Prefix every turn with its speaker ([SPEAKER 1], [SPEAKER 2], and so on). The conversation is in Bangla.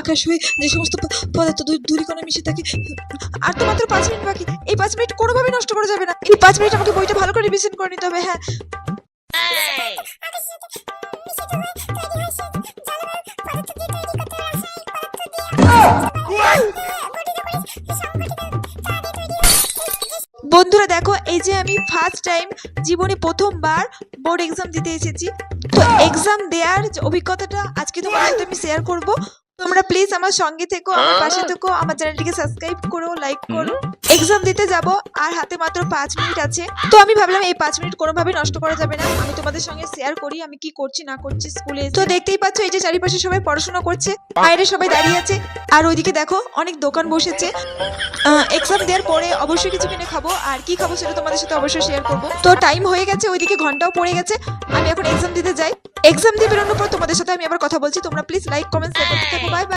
[SPEAKER 1] আকাশ হয়ে যে সমস্ত পদার্থ ধূলিকণা মিশে থাকে। আর তো মাত্র 5 মিনিট বাকি। এই 5 মিনিট কোনোভাবেই নষ্ট করা যাবে না। এই 5 মিনিট আমাকে বইটা ভালো করে রিভিশন করে নিতে হবে। হ্যাঁ, বন্ধুরা দেখো, এই যে আমি ফার্স্ট টাইম জীবনে প্রথমবার বোর্ড এক্সাম দিতে এসেছি। তো এক্সাম দেওয়ার যে অভিজ্ঞতাটা আজকে তোমাদের সাথে আমি শেয়ার করব। তোমরা প্লিজ আমার সঙ্গে থেকো, আমার পাশে থেকো, আমার চ্যানেলটিকে সাবস্ক্রাইব করো, লাইক করো। এক্সাম দিতে যাব আর হাতে মাত্র 5 মিনিট আছে। তো আমি ভাবলাম এই 5 মিনিট কোনোভাবে নষ্ট করা যাবে না, আমি তোমাদের সঙ্গে শেয়ার করি আমি কি করছি না করছি স্কুলে। তো দেখতেই পাচ্ছ এই যে চারিপাশে সবাই পড়াশোনা করছে, বাইরে সবাই দাঁড়িয়ে আছে, আর ওইদিকে দেখো অনেক দোকান বসেছে। এক্সাম দেওয়ার পরে অবশ্যই কিছু কিনে খাবো, আর কি খাবো সেটা তোমাদের সাথে অবশ্যই শেয়ার করবো। তো টাইম হয়ে গেছে, ওইদিকে ঘন্টাও পড়ে গেছে, আমি এখন এক্সাম দিতে যাই। এক্সাম দিয়ে বেরোনোর পর তোমাদের সাথে আমি আবার কথা বলছি। তোমরা প্লিজ লাইক কমেন্ট শেয়ার করতে থাকো। Bye bye.